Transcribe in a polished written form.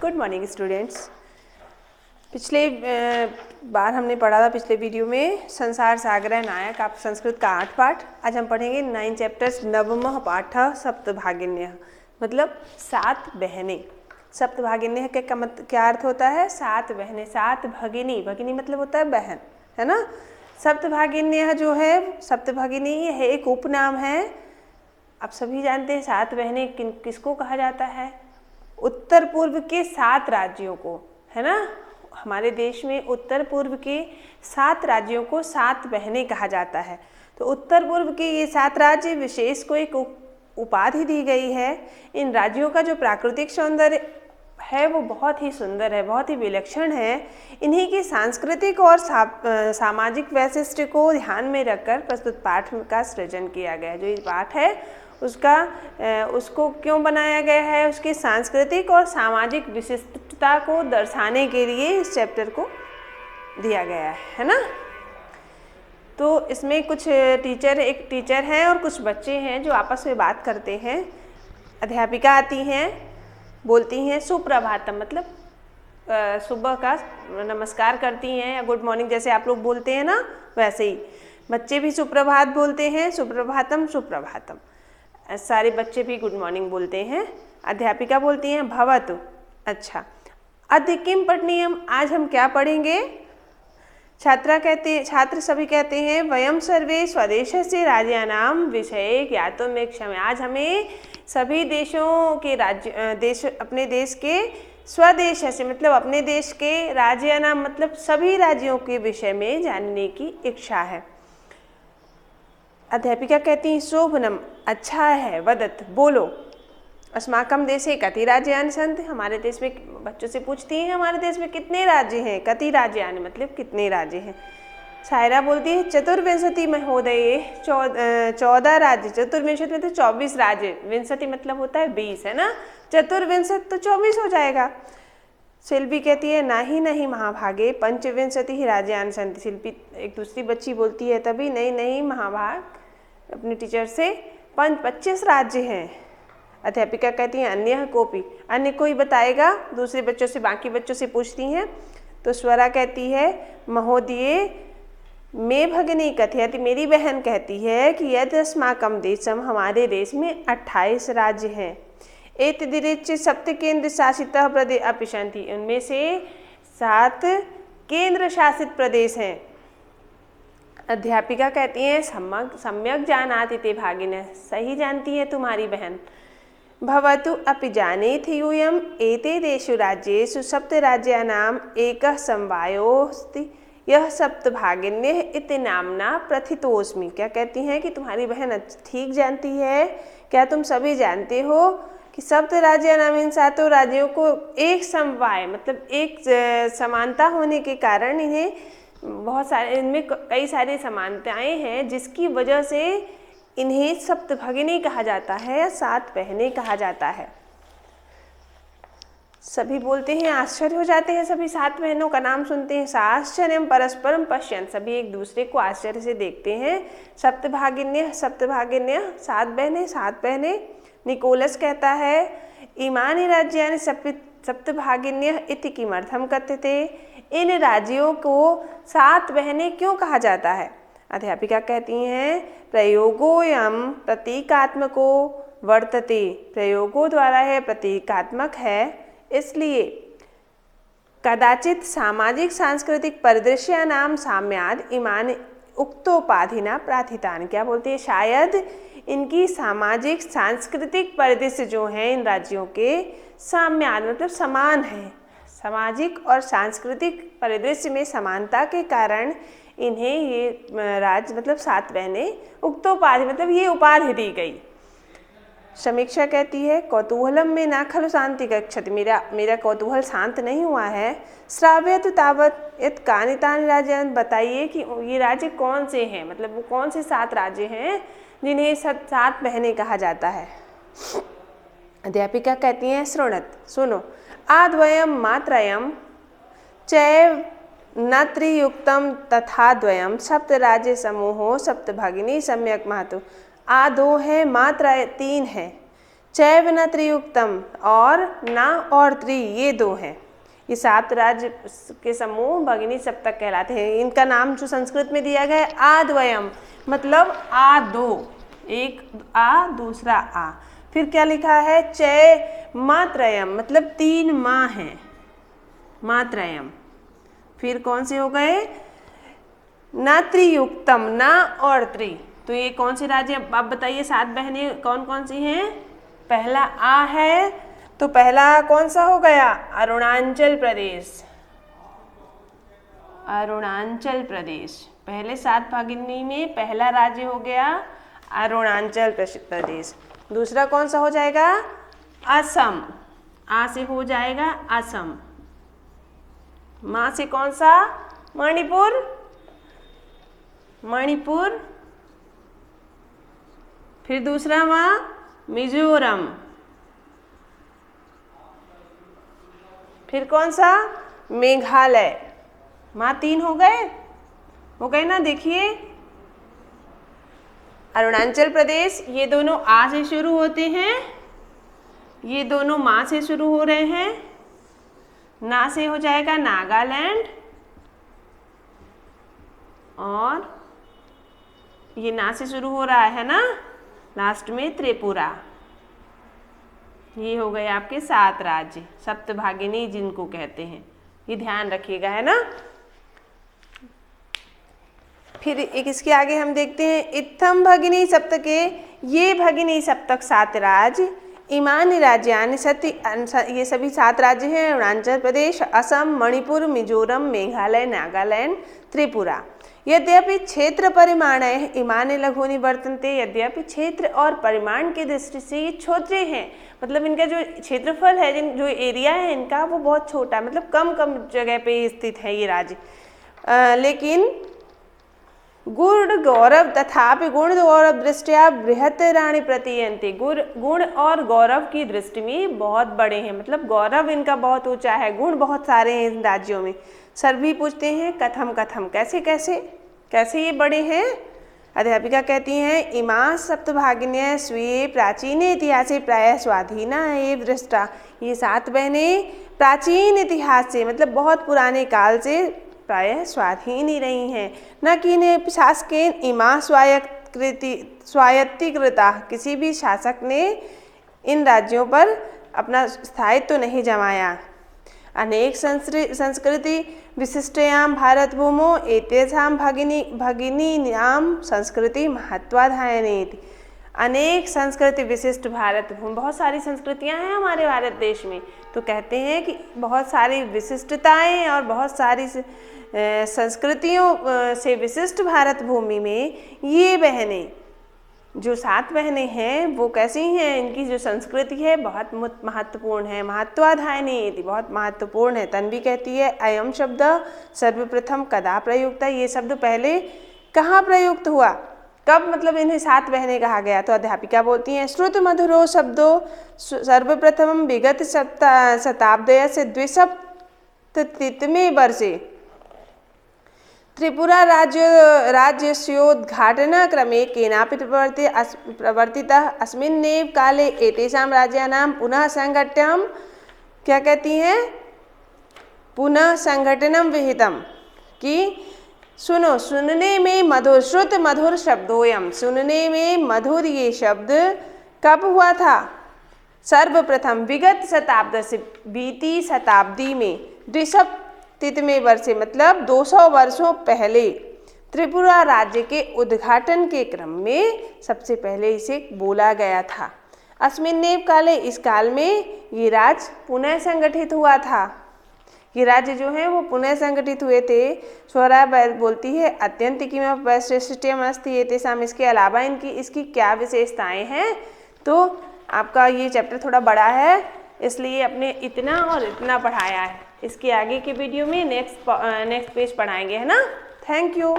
Good morning students. पिछले बार हमने पढ़ा था पिछले वीडियो में संसार सागर नायक आप संस्कृत का 8 पाठ। आज हम पढ़ेंगे 9 चैप्टर्स नवमः पाठ सप्तभागिन्यः मतलब 7 बहनें। सप्तभागिन्यः क्या अर्थ होता है? 7 बहनें, 7 भगिनी। भगिनी मतलब होता है बहन, है ना। सप्तभागिन्यः जो है सप्तभागिनी यह एक उपनाम है। आप सभी जानते हैं 7 बहनें किसको कहा जाता है? उत्तर पूर्व के 7 राज्यों को, है ना। हमारे देश में उत्तर पूर्व के 7 राज्यों को 7 बहनें कहा जाता है। तो उत्तर पूर्व के ये 7 राज्य विशेष को एक उपाधि दी गई है। इन राज्यों का जो प्राकृतिक सौंदर्य है वो बहुत ही सुंदर है, बहुत ही विलक्षण है। इन्हीं की सांस्कृतिक और सामाजिक वैशिष्ट्य को ध्यान में रखकर प्रस्तुत पाठ का सृजन किया गया है। जो ये पाठ है उसको क्यों बनाया गया है? उसकी सांस्कृतिक और सामाजिक विशिष्टता को दर्शाने के लिए इस चैप्टर को दिया गया है ना। तो इसमें कुछ एक टीचर हैं और कुछ बच्चे हैं जो आपस में बात करते हैं। अध्यापिका आती हैं, बोलती हैं सुप्रभातम मतलब सुबह का नमस्कार करती हैं या गुड मॉर्निंग जैसे आप लोग बोलते हैं ना, वैसे ही बच्चे भी सुप्रभात बोलते हैं, सुप्रभातम सुप्रभातम। सारे बच्चे भी गुड मॉर्निंग बोलते हैं। अध्यापिका बोलती हैं भवतु। अच्छा, अद्य किम पठनीयम, आज हम क्या पढ़ेंगे? छात्र सभी कहते हैं वयम सर्वे स्वदेशस्य राज्यानां विषये ज्ञातुमिच्छामि। आज हमें सभी देशों के अपने देश के स्वदेश से मतलब अपने देश के राज्यानां मतलब सभी राज्यों के विषय में जानने की इच्छा है। अध्यापिका कहती हैं शोभनम अच्छा है, वदत बोलो, अस्माकं देशे कति राज्यानि सन्ति, हमारे देश में बच्चों से पूछती हैं हमारे देश में कितने राज्य हैं। कति राज्यानि मतलब कितने राज्य हैं। शायरा बोलती है चतुर्विंशति महोदये 14 राज्य। चतुर्विंशति मतलब 24 राज्य, विंशति मतलब होता है 20, है ना। चतुर्विंशति तो 24 हो जाएगा। शिल्पी कहती है नहीं महाभागे पंचविंशति राज्यानि सन्ति। शिल्पी एक दूसरी बच्ची बोलती है तभी नहीं महाभाग अपने टीचर से 25 राज्य हैं। अध्यापिका कहती हैं अन्य कोपी, अन्य कोई बताएगा? दूसरे बच्चों से बाकी बच्चों से पूछती हैं। तो स्वरा कहती है महोदये मैं भगिनी कथयति, मेरी बहन कहती है कि यदि अस्माकं देशम हमारे देश में 28 राज्य हैं। एतदिरेच्च 7 केंद्र शासित प्रदेश अपि सन्ति, उनमें से 7 केंद्र शासित प्रदेश हैं। अध्यापिका कहती हैं सम्यक जानाति ते भागिनः, सही जानती है तुम्हारी बहन। भवतु अपि जानेति यूयम् एतेषु राज्येषु 7 राज्यानाम् एकः समवायोऽस्ति यह सप्तभागिन्यः इति नाम्ना प्रथितोऽस्मि। क्या कहती हैं कि तुम्हारी बहन ठीक जानती है। क्या तुम सभी जानते हो कि 7 राज्यानाम इन 7 राज्यों को एक समवाय मतलब एक समानता होने के कारण इन्हें बहुत सारे इनमें कई सारी समानताएं हैं जिसकी वजह से इन्हें सप्तभगिनी कहा जाता है या 7 बहनें कहा जाता है। सभी बोलते हैं आश्चर्य हो जाते हैं, सभी 7 बहनों का नाम सुनते हैं। साश्चर्यम परस्परम पश्यन्, सभी एक दूसरे को आश्चर्य से देखते हैं। सप्तभागिन्यः 7 बहनें। निकोलस कहता है इमानि राज्यानि सप्तभागिन्यः इति किमर्थं कथ्यते, इन राज्यों को 7 बहनें क्यों कहा जाता है? अध्यापिका कहती हैं प्रयोगोऽयं प्रतीकात्मको वर्तते, प्रयोगों द्वारा है प्रतीकात्मक है, इसलिए कदाचित सामाजिक सांस्कृतिक परिदृश्यानां साम्याद इमानि उक्तोपाधिना प्रार्थितानि। क्या बोलती है? शायद इनकी सामाजिक सांस्कृतिक परिदृश्य जो हैं इन राज्यों के साम्याद मतलब समान है, सामाजिक और सांस्कृतिक परिदृश्य में समानता के कारण इन्हें ये राज्य मतलब 7 बहनें उक्तोपाधि मतलब ये उपाधि दी गई। समीक्षा कहती है कौतूहलम में ना खलु शांति गच्छति, मेरा कौतूहल शांत नहीं हुआ है। श्राव्यतु तावत यत् कानि तानि राज्यानि, बताइए कि ये राज्य कौन से हैं, मतलब वो कौन से 7 राज्य हैं जिन्हें 7 बहनें कहा जाता है। अध्यापिका कहती हैं शृणत सुनो, आद्वयम मात्रयम चैव न त्रियुक्तम तथा द्वयम 7 राज्य समूहो सप्तभगिनी सम्यक महतु। आ 2 है, मात्रा 3 है, चय विना त्रियुक्तम और ना और त्रि ये दो हैं। ये 7 राज्य के समूह भगिनी सप्तक कहलाते हैं। इनका नाम जो संस्कृत में दिया गया है आद्वयम, मतलब आ दो, एक आ दूसरा आ। फिर क्या लिखा है, चय मात्रयम, मतलब 3 माँ हैं, मात्रयम। फिर कौन से हो गए, ना त्रियुक्तम, ना और त्रि। तो ये कौन से राज्य, आप बताइए 7 बहनें कौन कौन सी हैं। पहला आ है, तो पहला कौन सा हो गया, अरुणाचल प्रदेश, अरुणाचल प्रदेश। पहले 7 भगिनी में पहला राज्य हो गया अरुणाचल प्रदेश। दूसरा कौन सा हो जाएगा, असम, आ से हो जाएगा असम। माँ से कौन सा, मणिपुर, मणिपुर। फिर दूसरा माँ मिजोरम। फिर कौन सा, मेघालय। माँ 3 हो गए ना। देखिए अरुणाचल प्रदेश, ये दोनों आ से शुरू होते हैं, ये दोनों माँ से शुरू हो रहे हैं। ना से हो जाएगा नागालैंड, और ये ना से शुरू हो रहा है ना, लास्ट में त्रिपुरा। ये हो गए आपके 7 राज्य, सप्तभागिनी जिनको कहते हैं, ये ध्यान रखिएगा, है ना। फिर एक इसके आगे हम देखते हैं इत्थम भगिनी सप्तके, ये भगिनी सप्तक 7 राज्य, इमानी राज्यानि सति, ये सभी 7 राज्य हैं, अरुणाचल प्रदेश, असम, मणिपुर, मिजोरम, मेघालय, नागालैंड, त्रिपुरा। यद्यपि क्षेत्र परिमाण इमानि लघूनि वर्तन्ते, यद्यपि क्षेत्र और परिमाण की दृष्टि से ये छोटे हैं, मतलब इनका जो क्षेत्रफल है, जो एरिया है इनका, वो बहुत छोटा, मतलब कम जगह पे स्थित है ये राज्य। लेकिन गुण गौरव तथापि गुण गौरव दृष्टिया बृहत्तराणि प्रतीयन्ते, गुण और गौरव की दृष्टि में बहुत बड़े हैं, मतलब गौरव इनका बहुत ऊंचा है, गुण बहुत सारे हैं इन राज्यों में। सर भी पूछते हैं कथम कथम, कैसे कैसे कैसे ये बड़े हैं। अध्यापिका कहती हैं इमा सप्तभागिन्यः स्वीये प्राचीन इतिहासे प्रायः स्वाधीना एव दृष्टा, ये 7 बहनें प्राचीन इतिहास से, मतलब बहुत पुराने काल से प्रायः स्वाधीन ही रही हैं। न कि इन्हें शासकेन इमा स्वायत्तीकृता, किसी भी शासक ने इन राज्यों पर अपना स्थायित्व तो नहीं जमाया। अनेक संस्कृति विशिष्टयां भारत भूमो एतेषां भगिनीनां संस्कृति महत्वाधायनेति। अनेक संस्कृति विशिष्ट भारत भूमि, बहुत सारी संस्कृतियां हैं हमारे भारत देश में, तो कहते हैं कि बहुत सारी विशिष्टताएं और बहुत सारी संस्कृतियों से विशिष्ट भारत भूमि में ये बहनें, जो 7 बहनें हैं, वो कैसी हैं, इनकी जो संस्कृति है बहुत महत्वपूर्ण है। महत्वाधायनी, बहुत महत्वपूर्ण है। तन्वी कहती है अयम शब्द सर्वप्रथम कदा प्रयुक्त, ये शब्द पहले कहाँ प्रयुक्त हुआ, कब, मतलब इन्हें 7 बहनें कहा गया। तो अध्यापिका बोलती हैं श्रुत मधुरो शब्दो सर्वप्रथम विगत शताब्दय से 273वें वर्षे त्रिपुरा राज्यस्योद्घाटन क्रमे केनापि प्रवर्तितः अस्मिन्नेव काले एतेषां राज्यानां पुनः संघटनम, क्या कहती हैं, पुनः संघटनम विहितम, कि सुनो, सुनने में मधुर, श्रुत मधुर शब्दोयम, सुनने में मधुर ये शब्द कब हुआ था, सर्वप्रथम विगत शताब्दी से, बीती शताब्दी में, 273वें वर्ष, मतलब 200 वर्षों पहले त्रिपुरा राज्य के उद्घाटन के क्रम में सबसे पहले इसे बोला गया था। अस्मिन्नेव काले, इस काल में ये राज्य पुनः संगठित हुआ था। ये राज्य जो है वो पुनः संगठित हुए थे। स्वरा बोलती है अत्यंत किम वैशिष्ट्यम अस्ति एतेषां, इसके अलावा इसकी क्या विशेषताएं हैं। तो आपका ये चैप्टर थोड़ा बड़ा है, इसलिए अपने इतना और इतना पढ़ाया है। इसके आगे के वीडियो में नेक्स्ट पेज पढ़ाएंगे, है ना। Thank you.